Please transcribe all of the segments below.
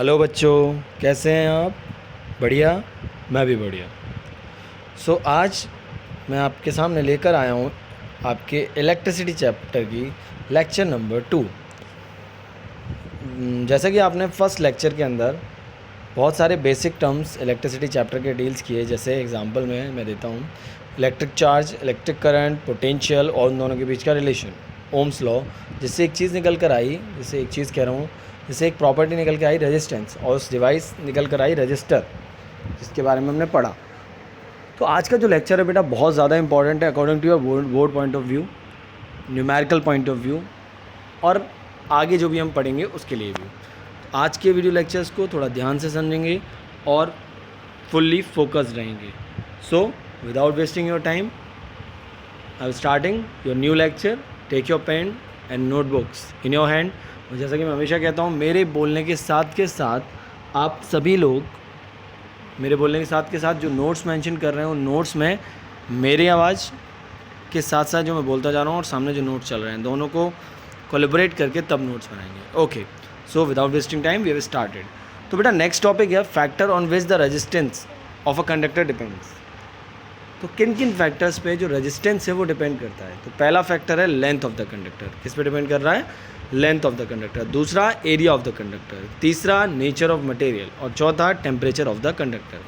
Hello बच्चों, कैसे हैं आप? बढ़िया। मैं भी बढ़िया। आज मैं आपके सामने लेकर आया हूँ आपके इलेक्ट्रिसिटी चैप्टर की लेक्चर नंबर 2। जैसा कि आपने फर्स्ट लेक्चर के अंदर बहुत सारे बेसिक टर्म्स इलेक्ट्रिसिटी चैप्टर के डील्स किए, जैसे एग्जांपल में मैं देता हूँ electric charge, electric current, potential और उन दोनों के बीच का रिलेशन, ओम्स लॉ, जिससे एक चीज़ निकल कर आई, जैसे एक चीज़ कह रहा हूँ, जैसे एक प्रॉपर्टी निकल कर आई रेजिस्टेंस, और उस डिवाइस निकल कर आई रजिस्टर, जिसके बारे में हमने पढ़ा। तो आज का जो लेक्चर है बेटा बहुत ज़्यादा इंपॉर्टेंट है according to your board point of view, numerical point of view, और आगे जो भी हम पढ़ेंगे उसके लिए भी। आज के वीडियो लेक्चर्स को थोड़ा ध्यान से समझेंगे और फुल्ली फोकस्ड रहेंगे। So without wasting your time, I am starting your new lecture. Take your pen and notebooks in your hand. और जैसा कि मैं हमेशा कहता हूँ, मेरे बोलने के साथ आप सभी लोग मेरे बोलने के साथ जो नोट्स मेंशन कर रहे हैं, उन नोट्स में मेरी आवाज़ के साथ साथ जो मैं बोलता जा रहा हूँ और सामने जो नोट्स चल रहे हैं, दोनों को कोलैबोरेट करके तब नोट्स बनाएंगे। Okay, so without wasting time we have started. तो बेटा नेक्स्ट टॉपिक है factor on which the resistance of a conductor depends. तो किन किन फैक्टर्स पे जो रेजिस्टेंस है वो डिपेंड करता है। तो पहला फैक्टर है लेंथ ऑफ द कंडक्टर। किस पे डिपेंड कर रहा है? Length of the conductor. दूसरा एरिया ऑफ द कंडक्टर। तीसरा नेचर ऑफ मटेरियल। और चौथा टेम्परेचर ऑफ द कंडक्टर।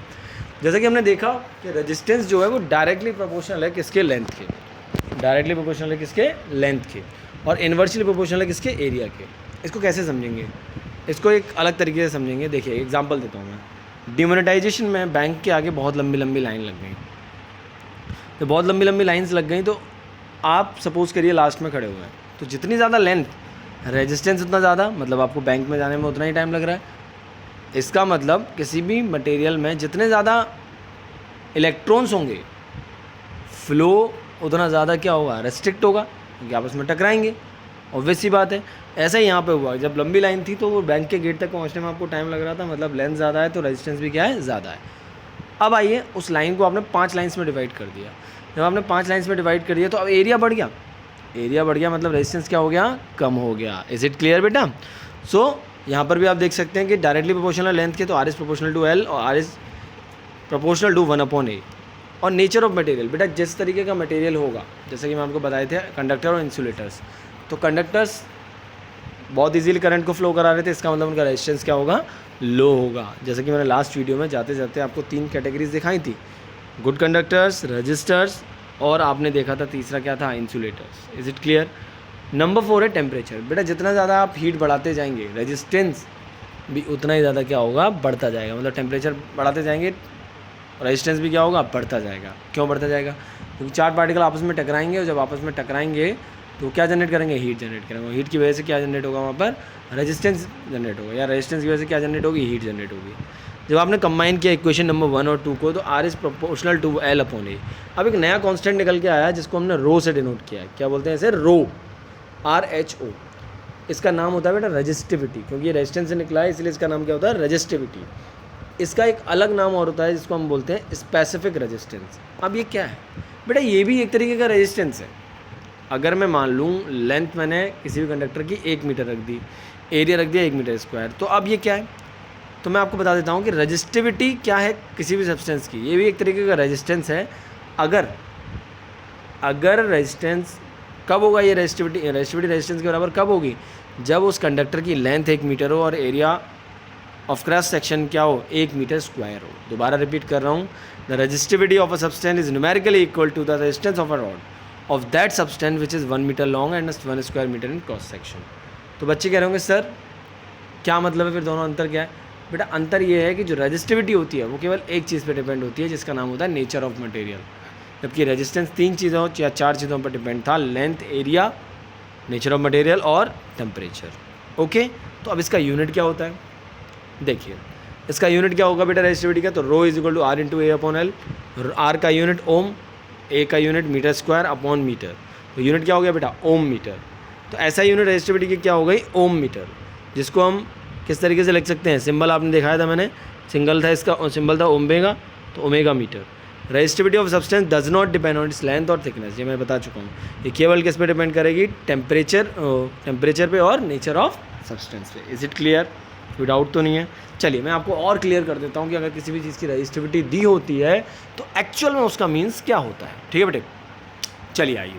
जैसा कि हमने देखा कि रेजिस्टेंस जो है वो डायरेक्टली प्रोपोर्शनल है किसके? लेंथ के। डायरेक्टली प्रोपोर्शनल है किसके? लेंथ के। और इन्वर्सली प्रोपोर्शनल है किसके? एरिया के। इसको कैसे समझेंगे? इसको एक अलग तरीके से समझेंगे। देखिए एग्जांपल देता हूँ मैं। डिमोनेटाइजेशन में बैंक के आगे बहुत लंबी लंबी लाइन लग गई। तो बहुत लंबी लंबी लाइंस लग गई, तो आप सपोज़ करिए लास्ट में खड़े हुए हैं, तो जितनी ज़्यादा लेंथ, रेजिस्टेंस उतना ज़्यादा, मतलब आपको बैंक में जाने में उतना ही टाइम लग रहा है। इसका मतलब किसी भी मटेरियल में जितने ज़्यादा इलेक्ट्रॉन्स होंगे, फ्लो उतना ज़्यादा क्या होगा? रेस्ट्रिक्ट होगा, क्योंकि आपस में टकराएंगे। ऑब्वियस सी बात है। ऐसा ही यहाँ पे हुआ, जब लंबी लाइन थी तो वो बैंक के गेट तक पहुँचने में आपको टाइम लग रहा था, मतलब लेंथ ज़्यादा है तो रेजिस्टेंस भी क्या है? ज़्यादा है। अब आइए, उस लाइन को आपने 5 लाइन्स में डिवाइड कर दिया। जब आपने 5 लाइन्स में डिवाइड कर दिया तो अब एरिया बढ़ गया। एरिया बढ़ गया मतलब रेजिस्टेंस क्या हो गया? कम हो गया। इज इट क्लियर बेटा? यहाँ पर भी आप देख सकते हैं कि डायरेक्टली प्रोपोर्शनल लेंथ के तो R is proportional to L और R is proportional to 1/a। और नेचर ऑफ मटेरियल, बेटा जिस तरीके का मटेरियल होगा, जैसे कि मैं आपको बताए थे कंडक्टर और इंसुलेटर्स, तो कंडक्टर्स बहुत इजीली करंट को फ्लो करा रहे थे, इसका मतलब उनका रेजिस्टेंस क्या होगा? लो होगा। जैसे कि मैंने लास्ट वीडियो में जाते जाते आपको 3 कैटेगरीज दिखाई थी, गुड कंडक्टर्स, रजिस्टर्स, और आपने देखा था तीसरा क्या था? Insulators. Is it clear? Number 4 है टेम्परेचर। बेटा जितना ज़्यादा आप हीट बढ़ाते जाएंगे, रेजिस्टेंस भी उतना ही ज़्यादा क्या होगा? बढ़ता जाएगा। मतलब टेम्परेचर बढ़ाते जाएंगे, रेजिस्टेंस भी क्या होगा? बढ़ता जाएगा। क्यों बढ़ता जाएगा? क्योंकि 4 पार्टिकल आपस में टकराएंगे, और जब आपस में टकराएंगे तो क्या जनरेट करेंगे? हीट जनरेट करेंगे। हीट की वजह से क्या जनरेट होगा? वहाँ पर रेजिस्टेंस जनरेट होगा, या रेजिस्टेंस की वजह से क्या जनरेट होगी? हीट जनरेट होगी। जब आपने कंबाइन किया इक्वेशन नंबर 1 और 2 को, तो R is proportional to L/A। अब एक नया कांस्टेंट निकल के आया जिसको हमने रो से डिनोट किया है। क्या बोलते हैं इसे? रो, RHO। इसका नाम होता है बेटा रेजिस्टिविटी, क्योंकि ये रेजिस्टेंस से निकला है इसलिए इसका नाम क्या होता है? रेजिस्टिविटी। इसका एक अलग नाम और होता है जिसको हम बोलते हैं स्पेसिफिक रेजिस्टेंस। अब ये क्या है बेटा? ये भी एक तरीके का रेजिस्टेंस है। अगर मैं मान लूँ लेंथ मैंने किसी भी कंडक्टर की 1 मीटर रख दी, एरिया रख दिया 1 मीटर स्क्वायर, तो अब ये क्या है? तो मैं आपको बता देता हूँ कि रेजिस्टिविटी क्या है किसी भी सब्सटेंस की। ये भी एक तरीके का रेजिस्टेंस है। अगर रेजिस्टेंस कब होगा? ये रेजिस्टिविटी रेजिस्टेंस के बराबर कब होगी? जब उस कंडक्टर की लेंथ 1 मीटर हो और एरिया ऑफ क्रॉस सेक्शन क्या हो? 1 मीटर स्क्वायर हो। दोबारा रिपीट कर रहा हूँ, the resistivity of a substance is numerically equal to the resistance of a rod of that substance which is 1 metre long and 1 square metre in cross section. तो बच्चे कह रहे होंगे सर क्या मतलब है फिर? दोनों अंतर क्या है? बेटा अंतर ये है कि जो रेजिस्टिविटी होती है वो केवल एक चीज़ पे डिपेंड होती है, जिसका नाम होता है नेचर ऑफ मटेरियल, जबकि रेजिस्टेंस 3 चीज़ों या 4 चीज़ों पर डिपेंड था: length, area, nature of material और टेम्परेचर। ओके, तो अब इसका यूनिट क्या होता है? देखिए इसका यूनिट क्या होगा बेटा रेजिस्टिविटी का? तो rho is equal to R into A/L। R का यूनिट ओम, A का unit metre square upon metre. तो यूनिट क्या हो गया बेटा? Ohm metre. तो ऐसा यूनिट रेजिस्टिविटी की क्या हो गई? ओम मीटर, जिसको हम किस तरीके से लिख सकते हैं? सिंबल आपने दिखाया था मैंने, सिंगल था इसका, सिंबल था ओमेगा, तो omega metre. Resistivity of substance does not depend on its length और थिकनेस, ये मैं बता चुका हूँ। ये केवल किस पे डिपेंड करेगी? टेम्परेचर पे और नेचर ऑफ सब्सटेंस पे। Is it clear? कोई डाउट तो नहीं है। चलिए मैं आपको और क्लियर कर देता हूँ कि अगर किसी भी चीज़ की रेजिस्टिविटी दी होती है तो एक्चुअल में उसका मीन्स क्या होता है। ठीक है बेटे, चलिए आइए,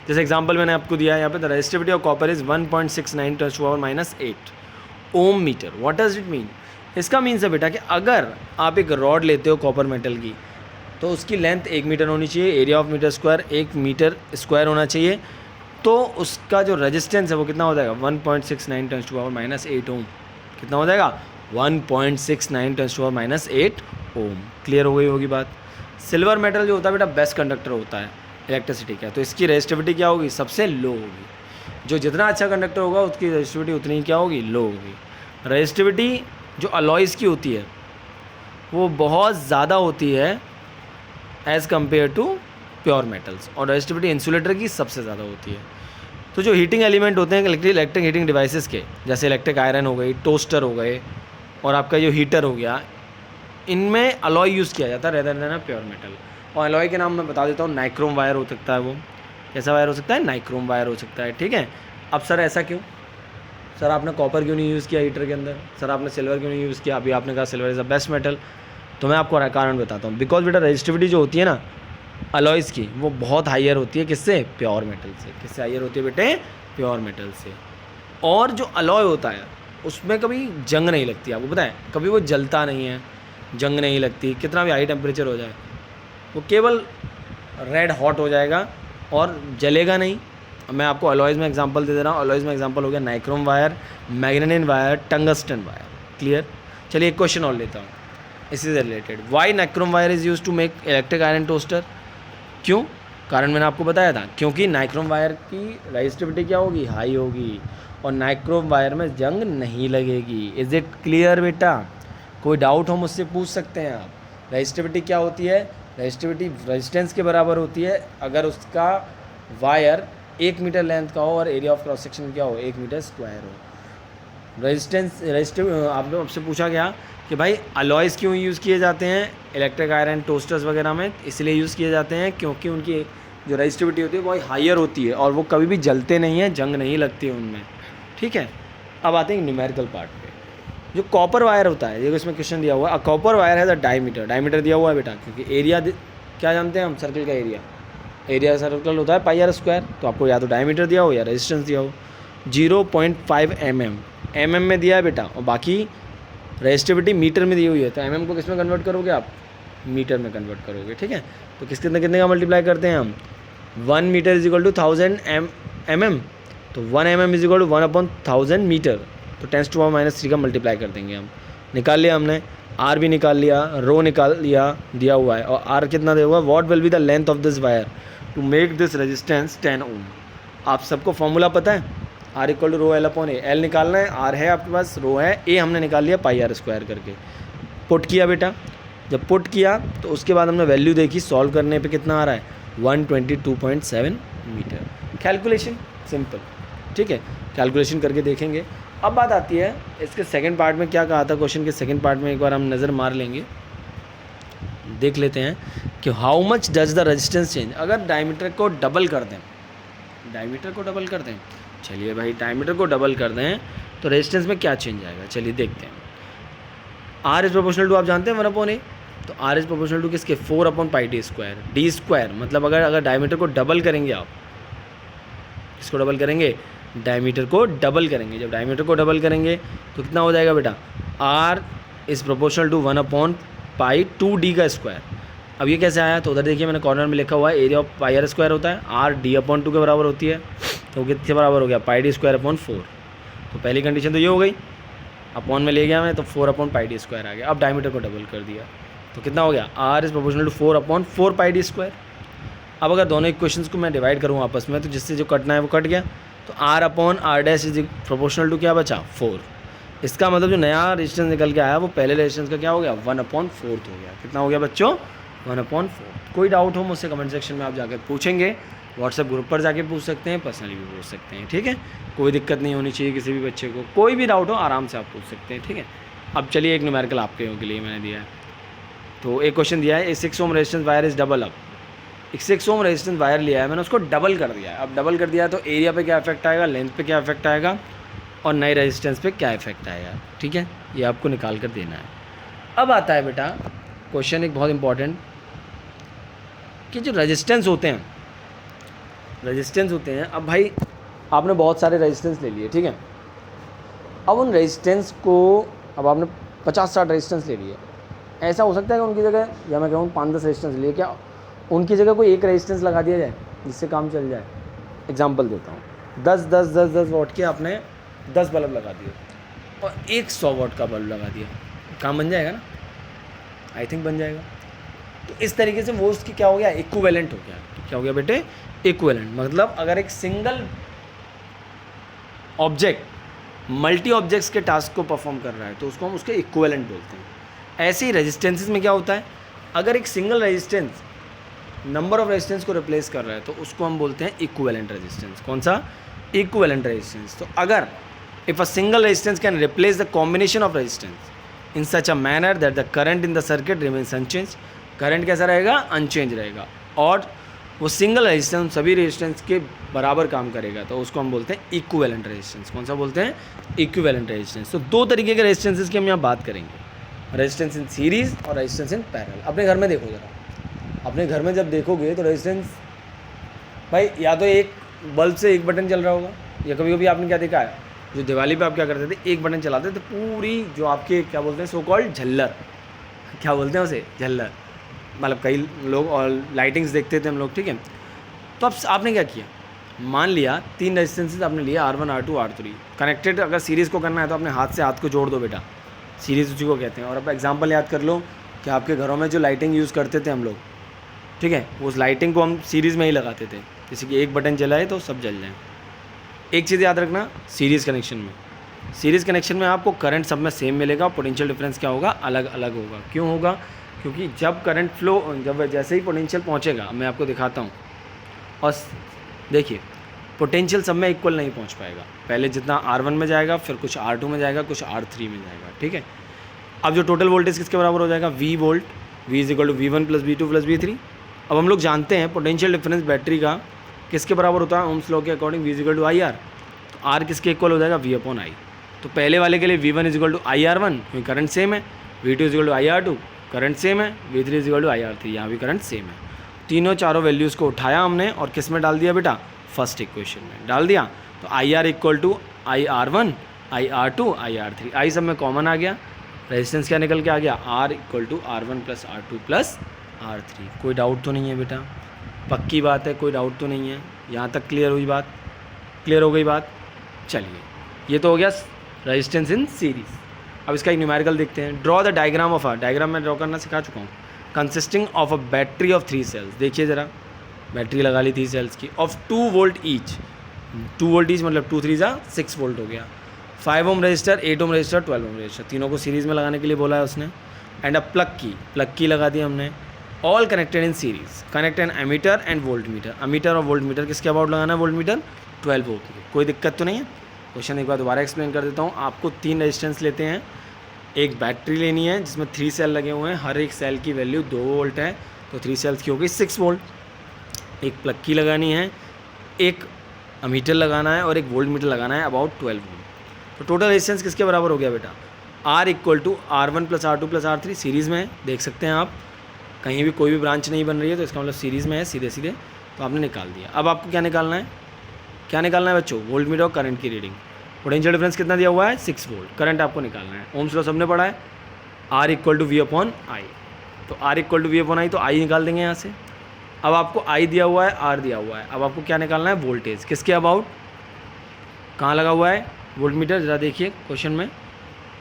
जैसे एग्जांपल मैंने आपको दिया है यहाँ पे, the resistivity of copper is 1.69 ×10⁻⁸ ohm metre. What does it mean? इसका मीन्स है बेटा कि अगर आप एक रॉड लेते हो कॉपर मेटल की तो उसकी लेंथ 1 मीटर होनी चाहिए, area of metre square 1 metre square होना चाहिए, तो उसका जो रेजिस्टेंस है वो कितना हो जाएगा 1.69 ×10⁻⁸ ओम। कितना हो जाएगा 1.69 ×10⁻⁸ ओम। क्लियर हो गई होगी बात। सिल्वर मेटल जो होता है बेटा बेस्ट कंडक्टर होता है इलेक्ट्रिसिटी का, तो इसकी रेजिस्टिविटी क्या होगी, सबसे लो होगी। जो जितना अच्छा कंडक्टर होगा उसकी रेजिस्टिविटी उतनी ही क्या होगी, लो होगी। रेजिस्टिविटी जो अलॉयज़ की होती है वो बहुत ज़्यादा होती है as compare to pure metals, और रेजिस्टिविटी इंसुलेटर की सबसे ज़्यादा होती है। तो जो हीटिंग एलिमेंट होते हैं इलेक्ट्रिक हीटिंग डिवाइसेस के, जैसे इलेक्ट्रिक आयरन हो गई, टोस्टर हो गए, और आपका जो हीटर हो गया, इनमें अलॉय यूज़ किया जाता है रेदर देन प्योर मेटल। और अलॉय के नाम मैं बता देता हूँ, नाइक्रोम वायर हो सकता है, वो कैसा वायर हो सकता है, नाइक्रोम वायर हो सकता है। ठीक है। अब सर ऐसा क्यों, सर आपने कॉपर क्यों नहीं यूज़ किया हीटर के अंदर, सर आपने सिल्वर क्यों नहीं यूज़ किया, अभी आपने कहा silver is the best metal. तो मैं आपको कारण बताता हूँ। बिकॉज बेटा रेजिस्टिविटी जो होती है ना अलॉयज़ की, वो बहुत हायर होती है किससे, प्योर मेटल से। किससे हायर होती है बेटे, प्योर मेटल से। और जो अलॉय होता है उसमें कभी जंग नहीं लगती, आपको पता है, कभी वो जलता नहीं है, जंग नहीं लगती, कितना भी हाई टेम्परेचर हो जाए वो केवल रेड हॉट हो जाएगा और जलेगा नहीं। मैं आपको अलॉयज़ में एग्जांपल दे दे रहा हूँ। अलॉयज़ में एग्जांपल हो गया nichrome wire, manganin wire, tungsten wire. Clear. चलिए एक क्वेश्चन और लेता हूँ इसी से related. Why nichrome wire is use to make electric iron toaster? क्यों? कारण मैंने आपको बताया था, क्योंकि नाइक्रोम वायर की रेजिस्टिविटी क्या होगी, हाई होगी, और नाइक्रोम वायर में जंग नहीं लगेगी। इज़ इट क्लियर बेटा? कोई डाउट हो मुझसे पूछ सकते हैं आप। रेजिस्टिविटी क्या होती है, रेजिस्टिविटी रेजिस्टेंस के बराबर होती है अगर उसका वायर 1 मीटर लेंथ का हो और एरिया ऑफ क्रॉस सेक्शन क्या हो, 1 मीटर स्क्वायर हो। आपने आपसे पूछा गया कि भाई अलॉयज़ क्यों यूज़ किए जाते हैं इलेक्ट्रिक आयरन टोस्टर्स वगैरह में, इसलिए यूज़ किए जाते हैं क्योंकि उनकी जो रेजिस्टिविटी होती है वो हायर होती है और वो कभी भी जलते नहीं हैं, जंग नहीं लगती है उनमें। ठीक है। अब आते हैं न्यूमेरिकल पार्ट पे। जो कॉपर वायर होता है, देखो इसमें क्वेश्चन दिया हुआ है, कॉपर वायर है द डायमीटर, डायमीटर दिया हुआ है बेटा, क्योंकि एरिया क्या जानते हैं हम, सर्कल का एरिया सर्कल होता है πr², तो आपको या तो डायमीटर दिया हो या रेजिस्टेंस दिया हो। 0.5 mm में दिया है बेटा, और बाकी रेजिस्टिविटी मीटर में दी हुई है, तो mm को किस में कन्वर्ट करोगे आप, मीटर में कन्वर्ट करोगे। ठीक है। तो कितने का मल्टीप्लाई करते हैं हम, 1 metre is equal to 1000 mm, तो 1 mm is equal to 1/1000 metre, तो 10⁻³ का मल्टीप्लाई कर देंगे हम। निकाल लिया हमने, आर भी निकाल लिया, रो निकाल लिया, दिया हुआ है, और आर कितना दिया हुआ है, what will be the length of this wire to make this resistance 10 ohm. आप सबको फॉर्मूला पता है, R equal to rho L upon A. L निकालना है, आर है आपके पास, रो है, ए हमने निकाल लिया πr² करके। पुट किया बेटा, जब पुट किया तो उसके बाद हमने वैल्यू देखी, सॉल्व करने पे कितना आ रहा है 122.7 मीटर। Calculation simple. ठीक है, कैलकुलेशन करके देखेंगे। अब बात आती है इसके सेकंड पार्ट में, क्या कहा था क्वेश्चन के सेकंड पार्ट में, एक बार हम नज़र मार लेंगे, देख लेते हैं कि how much does the resistance change अगर डायमीटर को डबल कर दें। डायमीटर को डबल कर दें, चलिए भाई डायमीटर को डबल कर दें तो रेजिस्टेंस में क्या चेंज आएगा, चलिए देखते हैं। आर इज प्रोपोर्शनल टू, आप जानते हैं 1/a, तो आर इज प्रोपोर्शनल टू किसके, 4/πd²। d² मतलब अगर डायमीटर को डबल करेंगे आप, किसको डबल करेंगे, डायमीटर को डबल करेंगे। जब डायमीटर को डबल करेंगे तो कितना हो जाएगा बेटा, are is proportional to 1/π2d का स्क्वायर। अब ये कैसे आया, तो उधर देखिए मैंने कॉर्नर में लिखा हुआ है एरिया ऑफ πr² होता है, आर d/2 के बराबर होती है, तो कितने बराबर हो गया πd²/4। तो पहली कंडीशन तो ये हो गई, अपॉन में ले गया मैं तो 4/πd² आ गया। अब डायमीटर को डबल कर दिया तो कितना हो गया, are is proportional to 4/4πd²। अब अगर दोनों इक्वेशंस को मैं डिवाइड करूँ आपस में, तो जिससे जो कटना है वो कट गया, तो r/r' इज प्रोपोर्शनल टू क्या बचा, 4। इसका मतलब जो नया रेजिस्टेंस निकल के आया वो पहले रेजिस्टेंस का क्या हो गया, 1/4 हो गया। कितना हो गया बच्चों, 1/4। कोई डाउट हो मुझसे कमेंट सेक्शन में आप जाकर पूछेंगे, व्हाट्सएप ग्रुप पर जाके पूछ सकते हैं, पर्सनली भी पूछ सकते हैं। ठीक है, कोई दिक्कत नहीं होनी चाहिए किसी भी बच्चे को, कोई भी डाउट हो आराम से आप पूछ सकते हैं। ठीक है। अब चलिए एक न्यूमेरिकल आपके के लिए मैंने दिया है, तो एक क्वेश्चन दिया है, ए 6 ohm resistance wire is double up. एक 6 ओम रेजिस्टेंस वायर लिया है मैंने, उसको डबल कर दिया है। अब डबल कर दिया है तो एरिया पे क्या इफेक्ट आएगा, लेंथ पे क्या इफेक्ट आएगा, और नए रेजिस्टेंस पे क्या इफेक्ट आएगा, ठीक है, ये आपको निकाल कर देना है। अब आता है बेटा क्वेश्चन एक बहुत इंपॉर्टेंट, कि जो रेजिस्टेंस होते हैं, अब भाई आपने बहुत सारे रेजिस्टेंस ले लिए, ठीक है, अब उन रेजिस्टेंस को, अब आपने 50-60 रेजिस्टेंस ले लिए, ऐसा हो सकता है कि उनकी जगह, या मैं कहूँ 5-10 रेजिस्टेंस लिए, क्या उनकी जगह कोई एक रेजिस्टेंस लगा दिया जाए जिससे काम चल जाए। एग्जांपल देता हूँ, 10 वॉट के आपने 10 बल्ब लगा दिए और एक 100 वॉट का बल्ब लगा दिया, काम बन जाएगा ना? आई थिंक बन जाएगा। तो इस तरीके से वो उसकी क्या हो गया, इक्विवेलेंट हो गया। क्या हो गया बेटे, इक्विवेलेंट। मतलब अगर एक सिंगल ऑब्जेक्ट मल्टी ऑब्जेक्ट्स के टास्क को परफॉर्म कर रहा है तो उसको हम उसके इक्विवेलेंट बोलते हैं। ऐसे ही रेजिस्टेंसेस में क्या होता है, अगर एक single resistance number of resistance को रिप्लेस कर रहा है तो उसको हम बोलते हैं इक्विवेलेंट रेजिस्टेंस। कौन सा, इक्विवेलेंट रेजिस्टेंस। तो अगर if a single resistance can replace the combination of resistance in such a manner that the current in the circuit remains unchange, current कैसा रहेगा, अनचेंज रहेगा, और वो सिंगल रेजिस्टेंस सभी रेजिस्टेंस के बराबर काम करेगा, तो उसको हम बोलते हैं इक्विवेलेंट रेजिस्टेंस। कौन सा बोलते हैं, इक्विवेलेंट रेजिस्टेंस। तो दो तरीके के रेजिस्टेंसेस की हम यहाँ बात करेंगे, रेजिस्टेंस इन सीरीज और रेजिस्टेंस इन पैरेलल। अपने घर में देखो जरा, अपने घर में जब देखोगे तो रेजिस्टेंस भाई या तो एक बल्ब से एक बटन चल रहा होगा, या कभी कभी आपने क्या देखा है, जो दिवाली पे आप क्या करते थे, एक बटन चलाते थे, पूरी जो आपके क्या बोलते हैं सो कॉल्ड झल्लर, क्या बोलते हैं उसे, झल्लर, मतलब कई लोग और लाइटिंग्स देखते थे हम लोग, ठीक है। तो अब आपने क्या किया, मान लिया 3 रेजिस्टेंसेस आपने लिया, R1 R2 R3 कनेक्टेड। अगर सीरीज़ को करना है तो अपने हाथ से हाथ को जोड़ दो बेटा, सीरीज़ उसी को कहते हैं। और अब एग्जांपल याद कर लो कि आपके घरों में जो लाइटिंग यूज़ करते थे हम लोग, ठीक है, उस लाइटिंग को हम सीरीज़ में ही लगाते थे, जैसे कि एक बटन जलाए तो सब जल जाए। एक चीज़ याद रखना, सीरीज़ कनेक्शन में आपको करंट सब में सेम मिलेगा, पोटेंशियल डिफरेंस क्या होगा, अलग अलग होगा। क्यों होगा, क्योंकि जब करंट फ्लो, जब जैसे ही पोटेंशियल पहुंचेगा, मैं आपको दिखाता हूं, और देखिए पोटेंशियल सब में इक्वल नहीं पहुंच पाएगा। पहले जितना R1 में जाएगा, फिर कुछ R2 में जाएगा, कुछ R3 में जाएगा, ठीक है। अब जो टोटल वोल्टेज किसके बराबर हो जाएगा, V volt, V is equal to V1 + V2 + V3। अब हम लोग जानते हैं पोटेंशियल डिफरेंस बैटरी का किसके बराबर होता है, ओम्स लॉ के according, V is equal to IR। तो R किसके इक्वल हो जाएगा, V/I। तो पहले वाले के लिए V1 is equal to IR1 क्योंकि करंट सेम है, V2 is equal to IR2 current same है, V3 is equal to IR3, यहाँ भी करंट सेम है। तीनों चारों वैल्यूज़ को उठाया हमने और किस में डाल दिया बेटा, फर्स्ट इक्वेशन में डाल दिया। तो IR equal to IR1 IR2 IR3, I सब में कॉमन आ गया, रेजिस्टेंस क्या निकल के आ गया, R equal to R1 + R2 + R3। कोई डाउट तो नहीं है बेटा, पक्की बात है, कोई डाउट तो नहीं है, यहाँ तक क्लियर हो गई बात। चलिए, ये तो हो गया रेजिस्टेंस इन सीरीज़। अब इसका एक न्यूमेरिकल देखते हैं। Draw the diagram of diagram मैं ड्रॉ करना सिखा चुका हूँ, consisting of a battery of 3 cells. देखिए ज़रा, बैटरी लगा ली 3 सेल्स की, of 2 volt each, 2 volt each मतलब 2 3 6 वोल्ट हो गया। 5 ohm resistor, 8 ohm resistor, 12 ohm resistor, तीनों को सीरीज़ में लगाने के लिए बोला है उसने। एंड अ प्लग की लगा दी हमने। All connected in series, connect an ammeter and voltmeter. Ammeter और वोल्ट मीटर किसके अबाउट लगाना है, वोल्ट मीटर 12 वोल्ट की। कोई दिक्कत तो नहीं है। क्वेश्चन एक बार दोबारा एक्सप्लेन कर देता हूँ। आपको 3 रेजिस्टेंस लेते हैं, एक बैटरी लेनी है जिसमें 3 सेल लगे हुए हैं, हर एक सेल की वैल्यू 2 वोल्ट है, तो 3 सेल्स की हो गई 6 वोल्ट। एक प्लग की लगानी है, एक अमीटर लगाना है और एक वोल्ट मीटर लगाना है अबाउट 12 वोल्ट। तो टोटल रेजिस्टेंस किसके बराबर हो गया बेटा, R equal to R1 + R2 + R3। Series में है, देख सकते हैं आप, कहीं भी कोई भी ब्रांच नहीं बन रही है, तो इसका मतलब सीरीज़ में है सीधे सीधे, तो आपने निकाल दिया। अब आपको क्या निकालना है बच्चों, वोल्ट मीटर और करंट की रीडिंग। पोटेंशियल डिफरेंस कितना दिया हुआ है, 6 वोल्ट। करंट आपको निकालना है, ओम्स लॉ सबने पढ़ा है, R इक्वल टू V/I। तो R इक्वल टू V/I, तो I निकाल देंगे यहाँ से। अब आपको I दिया हुआ है, R दिया हुआ है, अब आपको क्या निकालना है, वोल्टेज किसके अबाउट, कहाँ लगा हुआ है वोल्ट मीटर, ज़रा देखिए क्वेश्चन में,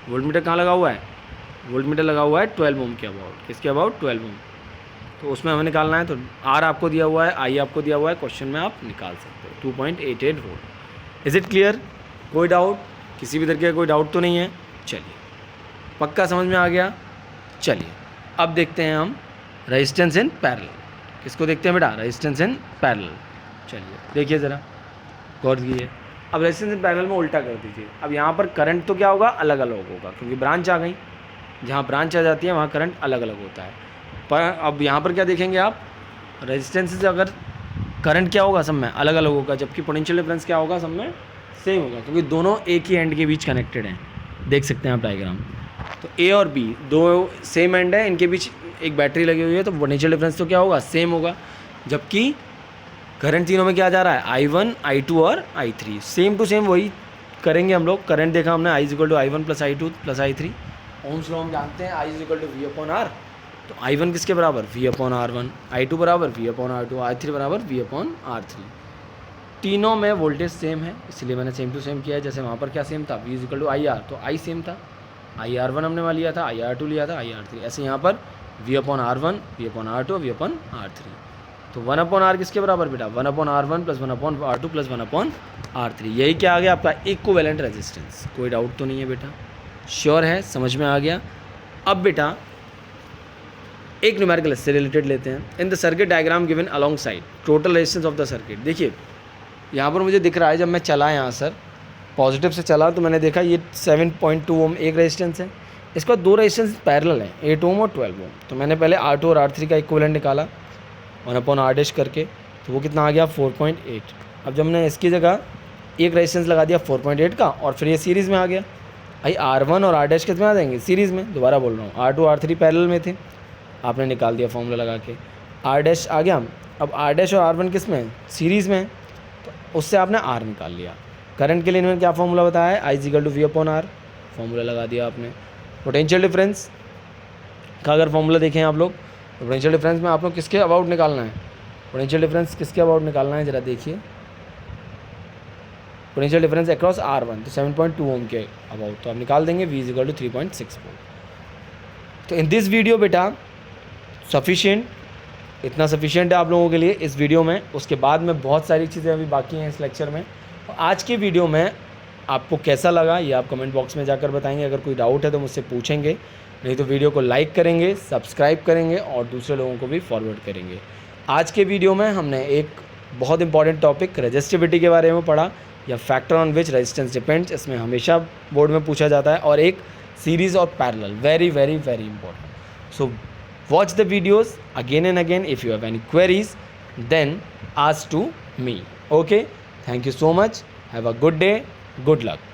वोल्ट मीटर कहाँ लगा हुआ है, वोल्ट मीटर लगा हुआ है 12 ओम के अबाउट। किसके अबाउट, 12 ओम। तो उसमें हमें निकालना है, तो R आपको दिया हुआ है, I आपको दिया हुआ है, क्वेश्चन में आप निकाल सकते हो 2.88 वोल्ट। इज़ इट क्लियर, कोई डाउट, किसी भी तरीके का कोई डाउट तो नहीं है। चलिए, पक्का समझ में आ गया। चलिए अब देखते हैं हम रेजिस्टेंस इन पैरेलल। किसको देखते हैं बेटा, रेजिस्टेंस इन पैरेलल। चलिए देखिए ज़रा, गौर कीजिए। अब रेजिस्टेंस इन पैरेलल में उल्टा कर दीजिए। अब यहाँ पर करंट तो क्या होगा, अलग अलग होगा, क्योंकि ब्रांच आ गई, जहाँ ब्रांच आ जाती है वहाँ करंट अलग अलग होता है। पर अब यहाँ पर क्या देखेंगे आप, रेजिस्टेंस से अगर करंट क्या होगा, सब में अलग अलग होगा, जबकि पोटेंशियल डिफरेंस क्या होगा, सब में सेम होगा क्योंकि दोनों एक ही एंड के बीच कनेक्टेड हैं, देख सकते हैं आप डायग्राम। तो ए और बी दो सेम एंड है, इनके बीच एक बैटरी लगी हुई है, तो पोटेंशियल डिफरेंस तो क्या होगा, सेम होगा। जबकि करंट तीनों में क्या जा रहा है, I1, I2 और I3, सेम टू सेम वही करेंगे हम लोग। करंट देखा हमने I = I1 + I2 + I3। Ohm's law हम जानते हैं I = V/R, तो I1 किसके बराबर, V/R1, I2 बराबर V/R2, I3 बराबर V/R3। तीनों में वोल्टेज सेम है, इसलिए मैंने सेम टू सेम किया है। जैसे वहाँ पर क्या सेम था, V = IR, तो I सेम था, IR1 हमने वहाँ लिया था, IR2 लिया था, IR3। ऐसे यहाँ पर V/R1, V/R2, V/R3। तो 1/R किसके बराबर बेटा, 1/R1 + 1/R2 + 1/R3। यही क्या आ गया आपका इक्विवेलेंट रेजिस्टेंस। कोई डाउट तो नहीं है बेटा, श्योर है, समझ में आ गया। अब बेटा एक न्यूमेरिकल इससे रिलेटेड लेते हैं। इन the circuit diagram given along side total resistance of the circuit. देखिए यहाँ पर मुझे दिख रहा है, जब मैं चला यहाँ सर पॉजिटिव से चला तो मैंने देखा ये 7.2 ओम एक रेजिस्टेंस है, इसका दो रेजिस्टेंस पैरेलल है, 8 ओम और 12 ओम। तो मैंने पहले R2 और R3 का इक्विवेलेंट निकाला 1/R' करके, तो वो कितना आ गया 4.8। अब जब मैंने इसकी जगह एक रेजिस्टेंस लगा दिया 4.8 का, और फिर ये सीरीज़ में आ गया। भाई R1 और R' कितने आ जाएंगे, सीरीज़ में। दोबारा बोल रहा हूँ, R2 R3 पैरेलल में थे, आपने निकाल दिया फॉर्मूला लगा के, R' आ गया। अब R' और R1 किस में, सीरीज़ में, तो उससे आपने R निकाल लिया। करंट के लिए इन्होंने क्या फॉर्मूला बताया है, I = V/R, फॉर्मूला लगा दिया आपने। पोटेंशियल डिफरेंस का अगर फॉर्मूला देखें आप लोग, तो पोटेंशियल डिफरेंस में आप लोग किसके अबाउट निकालना है, पोटेंशियल डिफरेंस किसके अबाउट निकालना है, ज़रा देखिए। पोटेंशियल डिफरेंस अक्रॉस R1, तो 7.2 ओम के अबाउट, तो आप निकाल देंगे V = 3.6 वोल्ट। तो इन दिस वीडियो बेटा सफिशिएंट, इतना सफिशिएंट है आप लोगों के लिए इस वीडियो में। उसके बाद में बहुत सारी चीज़ें अभी बाकी हैं इस लेक्चर में। आज के वीडियो में आपको कैसा लगा ये आप कमेंट बॉक्स में जाकर बताएंगे। अगर कोई डाउट है तो मुझसे पूछेंगे, नहीं तो वीडियो को लाइक करेंगे, सब्सक्राइब करेंगे और दूसरे लोगों को भी फॉरवर्ड करेंगे। आज के वीडियो में हमने एक बहुत इंपॉर्टेंट टॉपिक रेजिस्टिविटी के बारे में पढ़ा, या factor on which resistance depends, इसमें हमेशा बोर्ड में पूछा जाता है, और एक सीरीज़ और parallel, very very very important. So watch the videos again and again. If you have any queries, then ask to me. Okay, thank you so much. Have a good day. Good luck.